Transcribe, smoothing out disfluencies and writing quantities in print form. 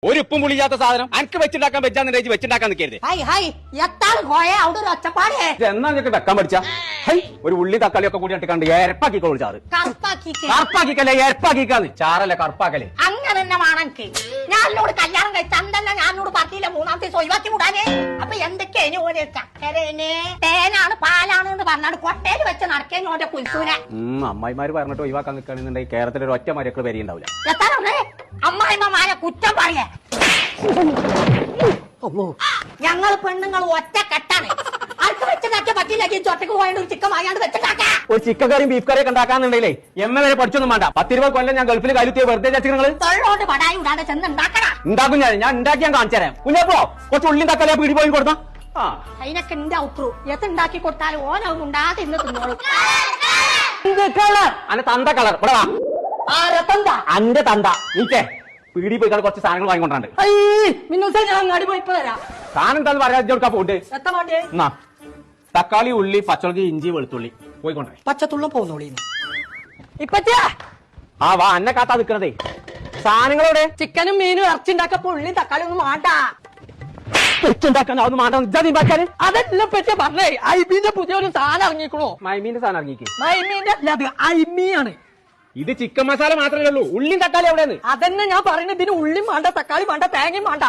ഒരു ഉപ്പും പുളിയാത്ത സാധനം അനക്ക് വെച്ചുണ്ടാക്കാൻ വെച്ചാന്ന് വെച്ചുണ്ടാക്കാൻ നിൽക്കരുത്. എന്നാ നിനക്ക് വെക്കാൻ പഠിച്ച ഒരു ഉള്ളി തക്കാളി ഒക്കെ കൂടി കണ്ട് ഏരപ്പാക്കിക്കോളൂ ചാറ്. കറുപ്പാക്കിക്കല്ലേ ഏരപ്പാക്കിക്കാന്ന് ചാറല്ല കറുപ്പാക്കല്. അങ്ങനെ തന്നെ വേണമെനിക്ക്. ഞാനോട് കല്യാണം കഴിച്ചല്ല ഞാനോട് പറഞ്ഞില്ല മൂന്നാമത്തെ ദിവസം ഒഴിവാക്കി വിടാനേ. അപ്പൊ എന്തൊക്കെയാണ് ഓരോ ചക്കരേനെ തേനാണ് പാലാണ് എന്ന് പറഞ്ഞാണ് കൊട്ടയിൽ വെച്ച് നടക്കേന് ഓരോ കുൽസൂനെ. അമ്മായിമാര് പറഞ്ഞിട്ട് ഒഴിവാക്കാൻ നിൽക്കുകയാണെന്നുണ്ടെങ്കിൽ കേരളത്തിൽ ഒരു ഒറ്റ മരക്കൾ വരെയുണ്ടാവില്ല. എത്ര അമ്മായിമാരെ കുറ്റം പറയേ. ഞങ്ങൾ പെണ്ണുങ്ങൾ ഒറ്റ കെട്ടാണ്. ആർക്ക് വെച്ചുണ്ടാക്കിയ പറ്റിയില്ലെങ്കിൽ ചൊട്ടക്ക് പോയത് ഒരു ചിക്കൻ വാങ്ങാണ്ട് വെച്ചിട്ടാക്കാ. ഒരു ചിക്കൻ കറിയും ബീഫ് കറിയൊക്കെ ഉണ്ടാക്കാന്നുണ്ടെങ്കിലേ എമ്മ വരെ പഠിച്ചൊന്നും വേണ്ട. 10-20 കൊല്ലം ഞാൻ ഗൾഫിൽ കാലുത്തിയ വെറുതെ ചച്ചിങ്ങള് തൊള്ളോണ്ട് പടായി വിടാതെ ചെന്ന് ഉണ്ടാക്കണം. ഉണ്ടാക്കും ഞാൻ ഉണ്ടാക്കി ഞാൻ കാണിച്ചു തരാം. കുഞ്ഞപ്പോ കുറച്ച് ഉള്ളിയും തക്കാളിയാ പീടി പോയി കൊടുത്താ അതിനൊക്കെ എന്റെ ഔട്ട്രു എത്തുണ്ടാക്കി കൊടുത്താലും ഓനവും ഉണ്ടാതെ ഇന്ന് തിന്നോളും. അന്റെ തന്ത കളർ ഇവിടെ വാ. അന്റെ തന്ത നീക്കേ പീടി പോയി കുറച്ച് സാധനങ്ങൾ വാങ്ങിക്കൊണ്ടാണ്ട് ഞാൻ അങ്ങാടി പോയി ഇപ്പൊ തരാം. സാധനം എന്താന്ന് പറയാ പോട്ട്. എത്ര വേണ്ടേ? തക്കാളി ഉള്ളി പച്ചമുളക് ഇഞ്ചി വെളുത്തുള്ളി പോയിക്കൊണ്ടേ. പച്ചത്തുള്ള പോന്നോളി ഇപ്പച്ചാ. ആ വാ അന്നെ കാത്താ നിക്കണതേ. സാധനങ്ങളോടെ ചിക്കനും മീനും ഇറച്ചി ഉണ്ടാക്കപ്പോ ഉള്ളി തക്കാളി ഒന്നും വേണ്ട. വെച്ചുണ്ടാക്കാൻ അതൊന്നും മാറ്റാൻ അതെല്ലാം പറ്റിയ പറഞ്ഞേ. ഐബീന്റെ പുതിയൊരു സാധനം ഇറങ്ങിക്കണോ? മൈമീന്റെ സാധനം ഇറങ്ങിക്ക്. മൈമീന്റെ അല്ല അത് ഐമിയാണ്. ഇത് ചിക്കൻ മസാല മാത്രമേ ഉള്ളൂ. ഉള്ളിയും തക്കാളി എവിടെയാണ്? അതന്നെ ഞാൻ പറയുന്നത്. ഇതിന് ഉള്ളിയും വേണ്ട തക്കാളി വേണ്ട തേങ്ങയും വേണ്ട.